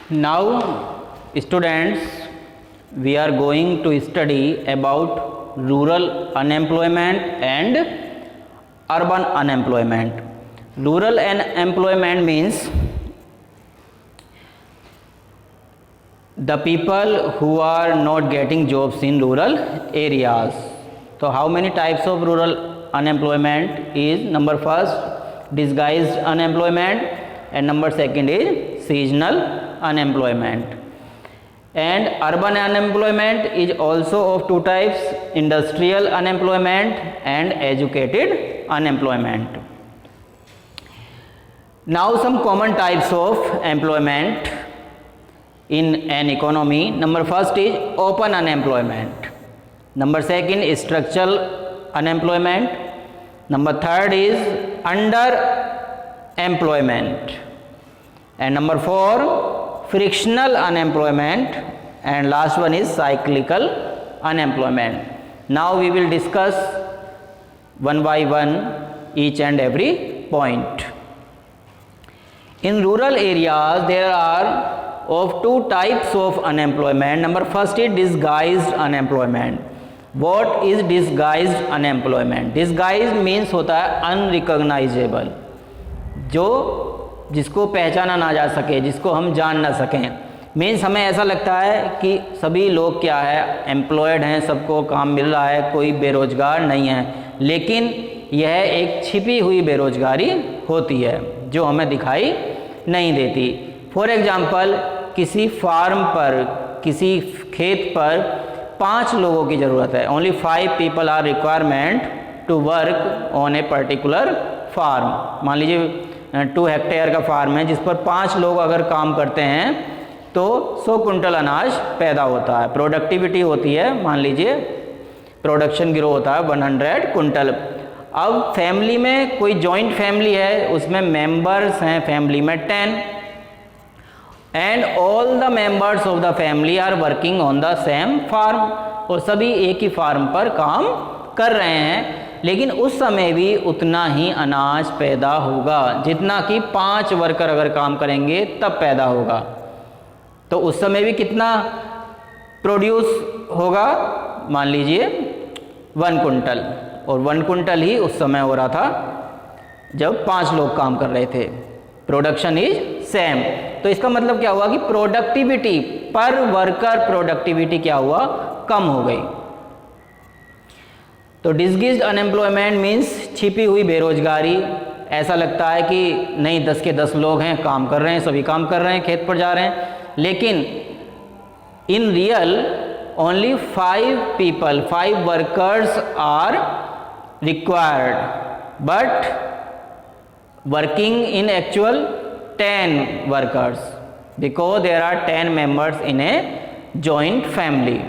Now, students, we are going to study about rural unemployment and urban unemployment. Rural unemployment means the people who are not getting jobs in rural areas. So, how many types of rural unemployment is? Number first, disguised unemployment, and number second is seasonal unemployment. And urban unemployment is also of two types: industrial unemployment and educated unemployment. Now some common types of employment in an economy. Number first is open unemployment. Number second is structural unemployment. Number third is underemployment. And number four, frictional unemployment. And last one is cyclical unemployment. Now we will discuss one by one each and every point. In rural areas, there are of two types of unemployment. Number first is disguised unemployment. What is disguised unemployment? Disguised means होता है unrecognizable, जिसको पहचाना ना जा सके, जिसको हम जान ना सकें. मीन्स हमें ऐसा लगता है कि सभी लोग क्या है, एम्प्लॉयड हैं, सबको काम मिल रहा है, कोई बेरोजगार नहीं है, लेकिन यह एक छिपी हुई बेरोजगारी होती है जो हमें दिखाई नहीं देती. फॉर एग्जाम्पल, किसी फार्म पर, किसी खेत पर 5 लोगों की ज़रूरत है. Only 5 people are requirement to work on a particular farm. मान लीजिए 2 हेक्टेयर का फार्म है जिस पर 5 लोग अगर काम करते हैं तो 100 कुंटल अनाज पैदा होता है. प्रोडक्टिविटी होती है, मान लीजिए प्रोडक्शन ग्रो होता है 100 कुंटल. अब फैमिली में कोई जॉइंट फैमिली है, उसमें मेंबर्स हैं फैमिली में 10, and all the members of the family are working on the same farm. और सभी एक ही फार्म पर काम कर रहे हैं, लेकिन उस समय भी उतना ही अनाज पैदा होगा जितना कि 5 वर्कर अगर काम करेंगे तब पैदा होगा. तो उस समय भी कितना प्रोड्यूस होगा? मान लीजिए 1 कुंटल, और 1 कुंटल ही उस समय हो रहा था जब 5 लोग काम कर रहे थे. Production is same. तो इसका मतलब क्या हुआ कि प्रोडक्टिविटी पर वर्कर प्रोडक्टिविटी क्या हुआ? कम हो गई. तो डिसगाइज्ड अनएम्प्लॉयमेंट मीन्स छिपी हुई बेरोजगारी. ऐसा लगता है कि नहीं, 10 के 10 लोग हैं, काम कर रहे हैं, सभी काम कर रहे हैं, खेत पर जा रहे हैं, लेकिन in real only 5 people, 5 workers are required, but working in actual 10 workers, because there are 10 members in a joint family.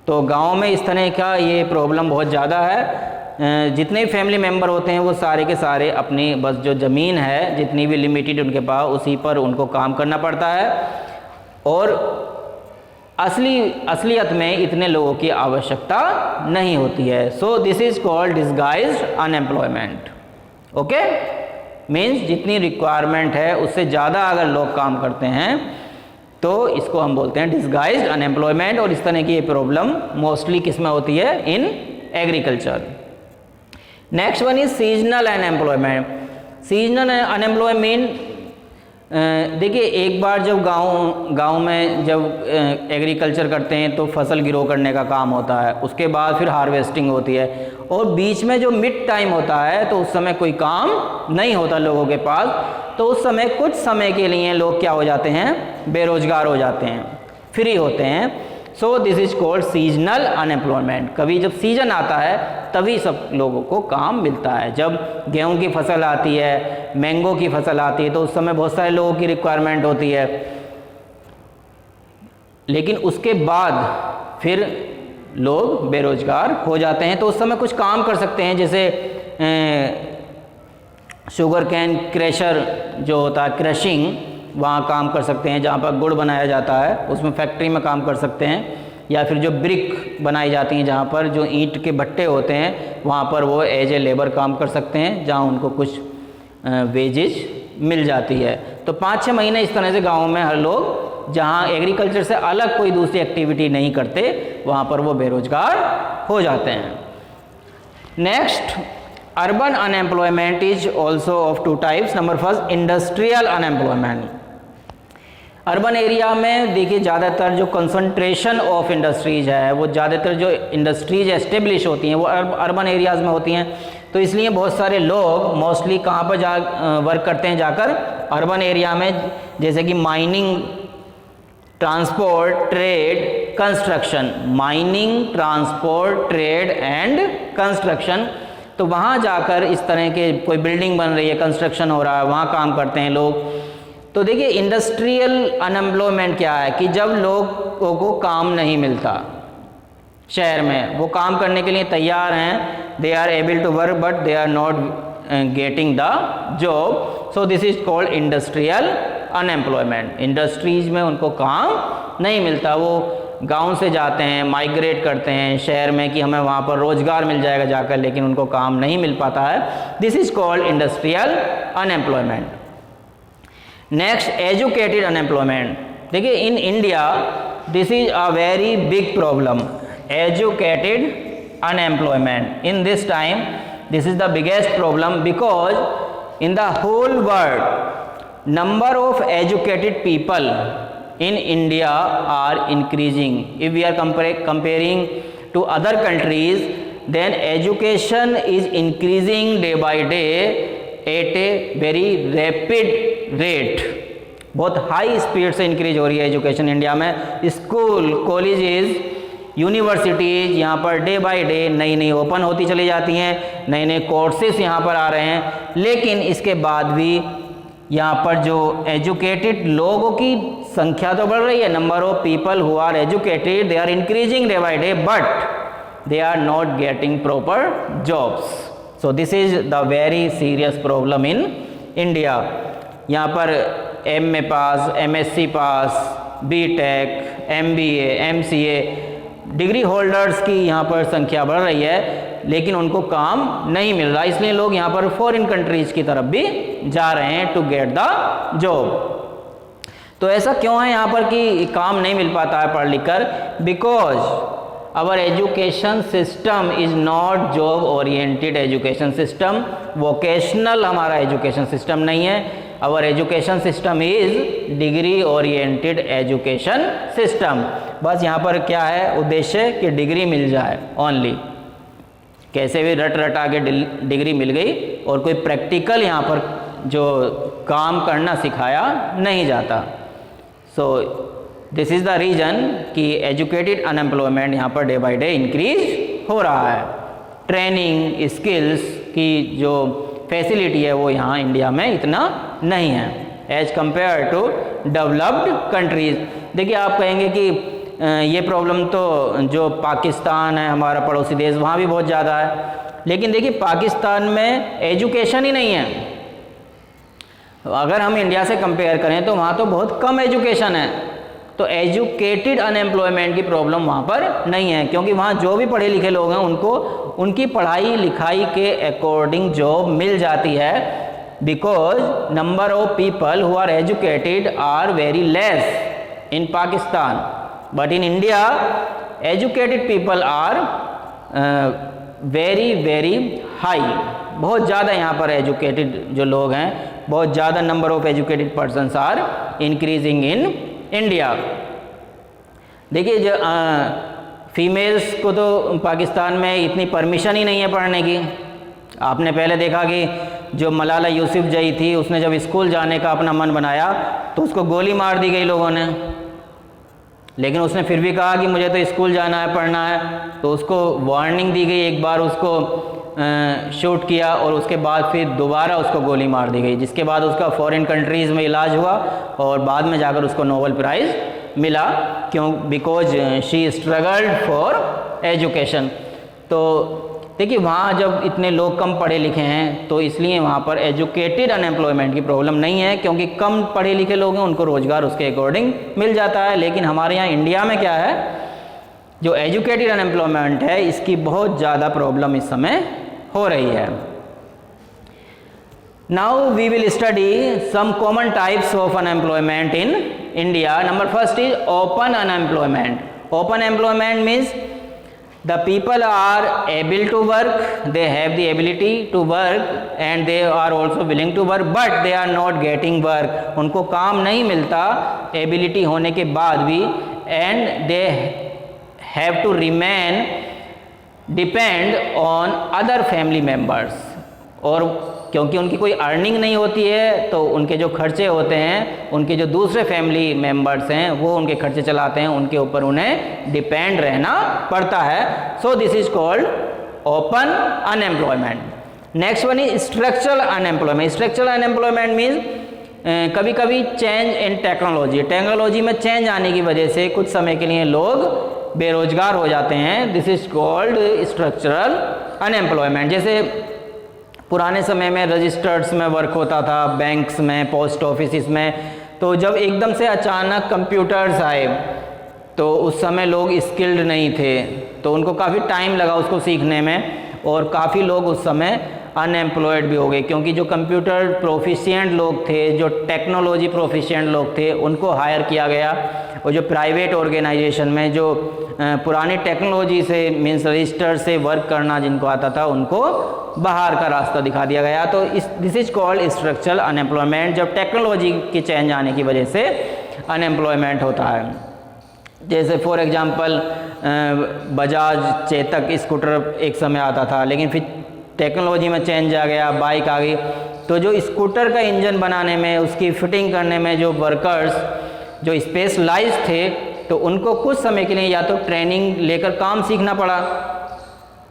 तो गांव में इस तरह का ये प्रॉब्लम बहुत ज़्यादा है. जितने भी फैमिली मेंबर होते हैं वो सारे के सारे अपनी बस जो ज़मीन है, जितनी भी लिमिटेड उनके पास, उसी पर उनको काम करना पड़ता है, और असलियत में इतने लोगों की आवश्यकता नहीं होती है. So this is called disguised unemployment. Okay, means जितनी रिक्वायरमेंट है उससे ज़्यादा अगर लोग काम करते हैं तो इसको हम बोलते हैं डिसगाइज्ड अनएम्प्लॉयमेंट. और इस तरह की ये प्रॉब्लम मोस्टली किस में होती है? In agriculture. Next one is seasonal unemployment. Seasonal unemployment mean, देखिए, एक बार जब गांव में जब एग्रीकल्चर करते हैं तो फसल ग्रो करने का काम होता है, उसके बाद फिर हार्वेस्टिंग होती है, और बीच में जो मिड टाइम होता है तो उस समय कोई काम नहीं होता लोगों के पास. तो उस समय कुछ समय के लिए लोग क्या हो जाते हैं? बेरोजगार हो जाते हैं, फ्री होते हैं. सो this is called seasonal unemployment. कभी जब सीजन आता है तभी सब लोगों को काम मिलता है. जब गेहूं की फसल आती है, मैंगो की फसल आती है, तो उस समय बहुत सारे लोगों की रिक्वायरमेंट होती है, लेकिन उसके बाद फिर लोग बेरोजगार हो जाते हैं. तो उस समय कुछ काम कर सकते हैं, जैसे शुगर कैन क्रशर जो होता है, क्रशिंग, वहाँ काम कर सकते हैं. जहाँ पर गुड़ बनाया जाता है उसमें फैक्ट्री में काम कर सकते हैं. या फिर जो ब्रिक बनाई जाती हैं, जहाँ पर जो ईंट के भट्टे होते हैं, वहाँ पर वो एज ए लेबर काम कर सकते हैं, जहाँ उनको कुछ वेजेज मिल जाती है। तो 5-6 महीने इस तरह से गाँव में हर लोग जहाँ एग्रीकल्चर से अलग कोई दूसरी एक्टिविटी नहीं करते वहाँ पर वो बेरोजगार हो जाते हैं। Next, urban unemployment is also of 2 types. Number first, industrial unemployment. Urban area में देखिए ज़्यादातर जो कंसंट्रेशन ऑफ इंडस्ट्रीज है, वो ज़्यादातर जो इंडस्ट्रीज एस्टेब्लिश होती हैं वो अर्बन एरियाज़ में होती हैं। तो इसलिए बहुत सारे लोग मोस्टली कहाँ पर वर्क करते हैं जाकर, अर्बन एरिया में, जैसे कि mining, transport, trade, construction. Mining, transport, trade and construction. तो वहाँ जाकर इस तरह के कोई बिल्डिंग बन रही है, कंस्ट्रक्शन हो रहा है, वहाँ काम करते हैं लोग। तो देखिए इंडस्ट्रियल अनएम्प्लॉयमेंट क्या है कि जब लोगों को काम नहीं मिलता शहर में, वो काम करने के लिए तैयार हैं, they are able to work but they are not getting the job, so this is called industrial unemployment. Industries में उनको काम नहीं मिलता, वो गांव से जाते हैं, माइग्रेट करते हैं शहर में कि हमें वहाँ पर रोजगार मिल जाएगा जाकर, लेकिन उनको काम नहीं मिल पाता है। This is called industrial unemployment. Next, educated unemployment. देखिए in India this is a very big problem, educated unemployment. In this time this is the biggest problem because in the whole world number of educated people in India are increasing. If we are comparing to other countries, then education is increasing day by day at a very rapid rate. बहुत high speed से increase हो रही है education India में। School, colleges, universities यहाँ per day by day नई नई open होती चली जाती हैं, नए नए कोर्सेस यहाँ पर आ रहे हैं। लेकिन इसके बाद भी यहाँ पर जो एजुकेटेड लोगों की संख्या तो बढ़ रही है, number of people who are educated they are increasing day by day, but they are not getting proper jobs. So this is the very serious problem in India. यहाँ पर MA पास, MSc पास, BTech, MBA, MCA degree holders की यहाँ पर संख्या बढ़ रही है, लेकिन उनको काम नहीं मिल रहा, इसलिए लोग यहाँ पर फॉरेन कंट्रीज की तरफ भी जा रहे हैं टू गेट द जॉब। तो ऐसा क्यों है यहाँ पर कि काम नहीं मिल पाता है पढ़ लिख कर? Because our education system is not job oriented education system, vocational हमारा एजुकेशन सिस्टम नहीं है। Our education system is degree oriented education system. बस यहाँ पर क्या है उद्देश्य कि डिग्री मिल जाए ओनली, कैसे भी रट रटा के डिग्री मिल गई और कोई प्रैक्टिकल यहाँ पर जो काम करना सिखाया नहीं जाता। So this is the reason कि एजुकेटेड अनएम्प्लॉयमेंट यहाँ per day by day increase हो रहा है। ट्रेनिंग स्किल्स की जो फैसिलिटी है वो यहाँ इंडिया में इतना नहीं है as compare to developed countries. देखिए आप कहेंगे कि ये प्रॉब्लम तो जो पाकिस्तान है हमारा पड़ोसी देश, वहाँ भी बहुत ज़्यादा है, लेकिन देखिए पाकिस्तान में एजुकेशन ही नहीं है। अगर हम इंडिया से कंपेयर करें तो वहाँ तो बहुत कम एजुकेशन है, तो एजुकेटेड अनएम्प्लॉयमेंट की प्रॉब्लम वहाँ पर नहीं है, क्योंकि वहाँ जो भी पढ़े लिखे लोग हैं उनको उनकी पढ़ाई लिखाई के अकॉर्डिंग जॉब मिल जाती है, because number of people who are educated are very less in Pakistan, but in India educated people are very very high. बहुत ज़्यादा यहाँ पर एजुकेटेड जो लोग हैं, बहुत ज़्यादा number of educated persons are increasing in India. देखिए जो फीमेल्स को तो पाकिस्तान में इतनी परमिशन ही नहीं है पढ़ने की। आपने पहले देखा कि जो मलाला यूसुफजई थी, उसने जब स्कूल जाने का अपना मन बनाया तो उसको गोली मार दी गई लोगों ने, लेकिन उसने फिर भी कहा कि मुझे तो स्कूल जाना है, पढ़ना है, तो उसको वार्निंग दी गई, एक बार उसको शूट किया और उसके बाद फिर दोबारा उसको गोली मार दी गई, जिसके बाद उसका फॉरेन कंट्रीज़ में इलाज हुआ और बाद में जाकर उसको नोबेल प्राइज़ मिला, क्यों? Because she struggled for education. तो देखिए वहाँ जब इतने लोग कम पढ़े लिखे हैं तो इसलिए वहाँ पर एजुकेटेड अनएम्प्लॉयमेंट की प्रॉब्लम नहीं है, क्योंकि कम पढ़े लिखे लोग हैं उनको रोज़गार उसके अकॉर्डिंग मिल जाता है। लेकिन हमारे यहाँ इंडिया में क्या है, जो एजुकेटेड अनएम्प्लॉयमेंट है इसकी बहुत ज़्यादा प्रॉब्लम इस समय हो रही है। Now we will study some common types of unemployment in India. Number first is open unemployment. Open employment means the people are able to work, they have the ability to work and they are also willing to work, but they are not getting work. उनको काम नहीं मिलता ability होने के बाद भी, and they have to remain depend on other family members. और क्योंकि उनकी कोई अर्निंग नहीं होती है तो उनके जो खर्चे होते हैं, उनके जो दूसरे फैमिली मेंबर्स हैं वो उनके खर्चे चलाते हैं, उनके ऊपर उन्हें डिपेंड रहना पड़ता है. सो this is called open unemployment. Next one is structural unemployment. Structural unemployment means कभी कभी चेंज इन टेक्नोलॉजी में चेंज आने की वजह से कुछ समय के लिए लोग बेरोजगार हो जाते हैं. This is called structural unemployment. जैसे पुराने समय में रजिस्टर्स में वर्क होता था, बैंक्स में, पोस्ट ऑफिस में, तो जब एकदम से अचानक कंप्यूटर्स आए तो उस समय लोग स्किल्ड नहीं थे, तो उनको काफ़ी टाइम लगा उसको सीखने में और काफ़ी लोग उस समय अनएम्प्लॉयड भी हो गए, क्योंकि जो कंप्यूटर प्रोफिशिएंट लोग थे, जो टेक्नोलॉजी प्रोफिशिएंट लोग थे, उनको हायर किया गया. और जो प्राइवेट ऑर्गेनाइजेशन में जो पुरानी टेक्नोलॉजी से मीन्स रजिस्टर से वर्क करना जिनको आता था, उनको बाहर का रास्ता दिखा दिया गया. तो this is called structural unemployment. जब टेक्नोलॉजी के चेंज आने की वजह से अनएम्प्लॉयमेंट होता है. जैसे for example Bajaj Chetak scooter एक समय आता था, लेकिन फिर टेक्नोलॉजी में चेंज आ गया, बाइक आ गई, तो जो स्कूटर का इंजन बनाने में, उसकी फिटिंग करने में जो वर्कर्स जो स्पेशलाइज थे, तो उनको कुछ समय के लिए या तो ट्रेनिंग लेकर काम सीखना पड़ा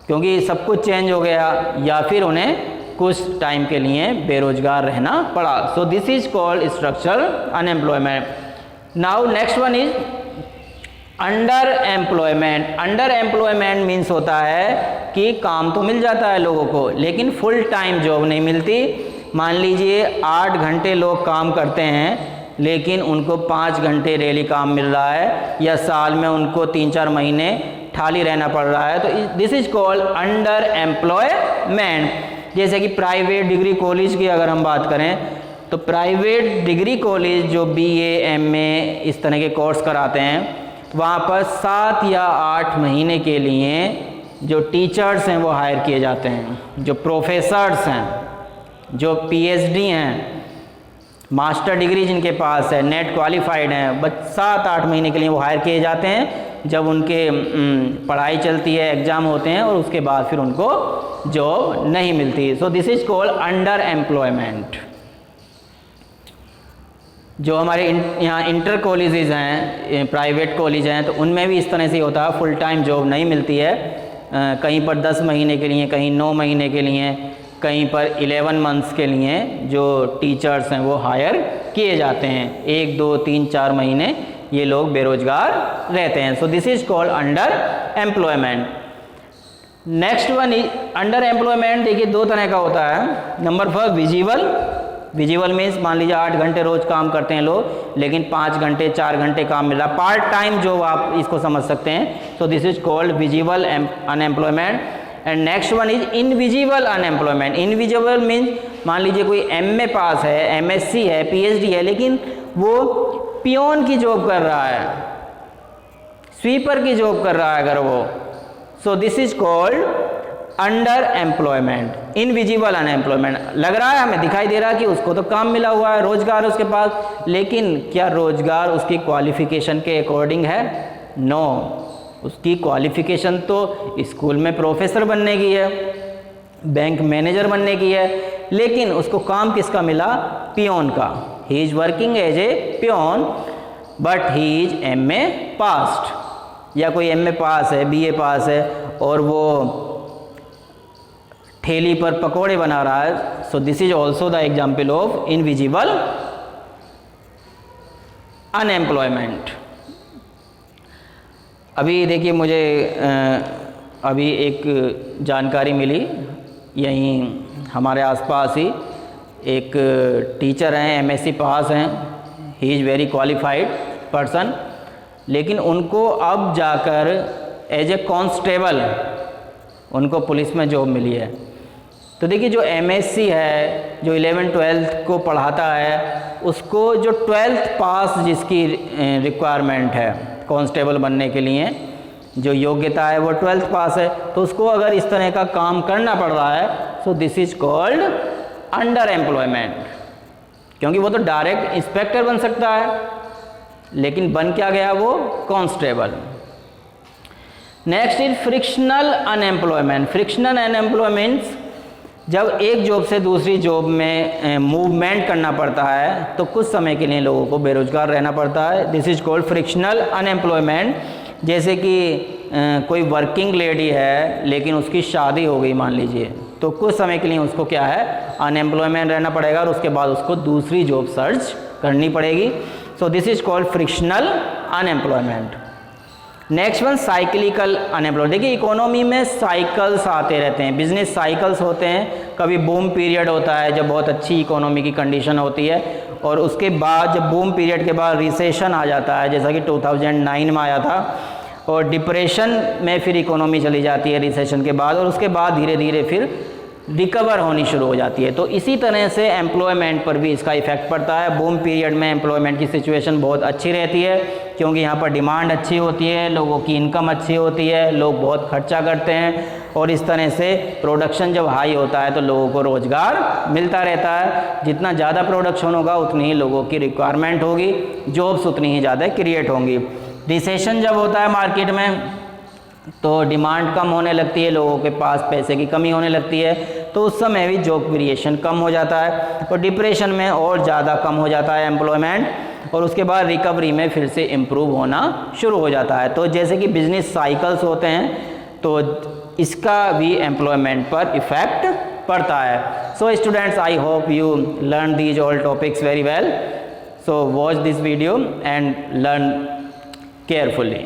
क्योंकि सब कुछ चेंज हो गया, या फिर उन्हें कुछ टाइम के लिए बेरोजगार रहना पड़ा. सो this is called structural unemployment. Now next one is under employment. Under employment means होता है कि काम तो मिल जाता है लोगों को, लेकिन फुल टाइम जॉब नहीं मिलती. मान लीजिए 8 घंटे लोग काम करते हैं, लेकिन उनको 5 घंटे डेली काम मिल रहा है, या साल में उनको 3-4 महीने खाली रहना पड़ रहा है. तो this is called under employment. जैसे कि प्राइवेट डिग्री कॉलेज की अगर हम बात करें, तो प्राइवेट डिग्री कॉलेज जो BA MA इस तरह के कोर्स कराते हैं, वहाँ पर 7 या 8 महीने के लिए जो टीचर्स हैं वो हायर किए जाते हैं, जो प्रोफेसर्स हैं, जो PhD हैं, मास्टर डिग्री जिनके पास है, नेट क्वालिफाइड हैं, बस 7-8 महीने के लिए वो हायर किए जाते हैं. जब उनके पढ़ाई चलती है, एग्ज़ाम होते हैं, और उसके बाद फिर उनको जॉब नहीं मिलती. सो this is called under employment. जो हमारे यहाँ इंटर कॉलेजेस हैं, प्राइवेट कॉलेज हैं, तो उनमें भी इस तरह से होता है, फुल टाइम जॉब नहीं मिलती है. कहीं पर 10 महीने के लिए, कहीं 9 महीने के लिए, कहीं पर 11 मंथ्स के लिए जो टीचर्स हैं वो हायर किए जाते हैं. 1, 2, 3, 4 महीने ये लोग बेरोजगार रहते हैं. सो this is called under employment. Next one is under employment. देखिए 2 तरह का होता है. Number first visible. Visible means मान लीजिए 8 घंटे रोज काम करते हैं लोग, लेकिन 5 घंटे 4 घंटे काम मिल रहा, पार्ट टाइम जॉब आप इसको समझ सकते हैं. सो this is called visible unemployment. And next one is invisible unemployment. Invisible means मान लीजिए कोई MA पास है, MSc है, PhD है, लेकिन वो पियोन की जॉब कर रहा है, स्वीपर की जॉब कर रहा है अगर वो. सो this is called under employment, invisible unemployment. लग रहा है हमें, दिखाई दे रहा है कि उसको तो काम मिला हुआ है, रोजगार है उसके पास, लेकिन क्या रोजगार उसकी क्वालिफिकेशन के अकॉर्डिंग है? नो. उसकी क्वालिफिकेशन तो स्कूल में प्रोफेसर बनने की है, बैंक मैनेजर बनने की है, लेकिन उसको काम किसका मिला? पियोन का. He is working as a peon, but he is MA passed. या कोई MA पास है, BA पास है, और वो ठेली पर पकोड़े बना रहा है. सो this is also the example of invisible unemployment. अभी देखिए मुझे अभी एक जानकारी मिली, यहीं हमारे आसपास ही एक टीचर हैं, MSc पास हैं, he is very qualified person, लेकिन उनको अब जाकर एज ए कांस्टेबल उनको पुलिस में जॉब मिली है. तो देखिए जो MSc है, जो 11th-12th को पढ़ाता है, उसको जो 12th पास जिसकी रिक्वायरमेंट है कांस्टेबल बनने के लिए, जो योग्यता है वो 12th पास है, तो उसको अगर इस तरह का काम करना पड़ रहा है, सो this is called under employment, क्योंकि वो तो डायरेक्ट इंस्पेक्टर बन सकता है, लेकिन बन क्या गया वो constable. Next is frictional unemployment. Frictional unemployment, जब एक जॉब से दूसरी जॉब में मूवमेंट करना पड़ता है तो कुछ समय के लिए लोगों को बेरोजगार रहना पड़ता है। This is called frictional unemployment. जैसे कि कोई वर्किंग लेडी है लेकिन उसकी शादी हो गई मान लीजिए, तो कुछ समय के लिए उसको क्या है, अनएम्प्लॉयमेंट रहना पड़ेगा और उसके बाद उसको दूसरी जॉब सर्च करनी पड़ेगी। सो this is called frictional unemployment. Next one cyclical unemployment. देखिए इकोनॉमी में साइकिल्स आते रहते हैं, बिजनेस साइकिल्स होते हैं। कभी बूम पीरियड होता है जब बहुत अच्छी इकोनॉमी की कंडीशन होती है, और उसके बाद जब बूम पीरियड के बाद रिसेशन आ जाता है, जैसा कि 2009 में आया था, और डिप्रेशन में फिर इकोनॉमी चली जाती है रिसेशन के बाद, और उसके बाद धीरे धीरे फिर रिकवर होनी शुरू हो जाती है। तो इसी तरह से एम्प्लॉयमेंट पर भी इसका इफेक्ट पड़ता है। बूम पीरियड में एम्प्लॉयमेंट की सिचुएशन बहुत अच्छी रहती है, क्योंकि यहाँ पर डिमांड अच्छी होती है, लोगों की इनकम अच्छी होती है, लोग बहुत खर्चा करते हैं, और इस तरह से प्रोडक्शन जब हाई होता है तो लोगों को रोज़गार मिलता रहता है। जितना ज़्यादा प्रोडक्शन होगा उतनी ही लोगों की रिक्वायरमेंट होगी, जॉब्स उतनी ही ज़्यादा क्रिएट होंगी। रिसेशन जब होता है मार्केट में तो डिमांड कम होने लगती है, लोगों के पास पैसे की कमी होने लगती है, तो उस समय भी जॉब क्रिएशन कम हो जाता है, और डिप्रेशन में और ज़्यादा कम हो जाता है एम्प्लॉयमेंट, और उसके बाद रिकवरी में फिर से इम्प्रूव होना शुरू हो जाता है। तो जैसे कि बिजनेस साइकिल्स होते हैं, तो इसका भी एम्प्लॉयमेंट पर इफ़ेक्ट पड़ता है। So students, I hope you learn these all topics very well. So watch this video and learn carefully.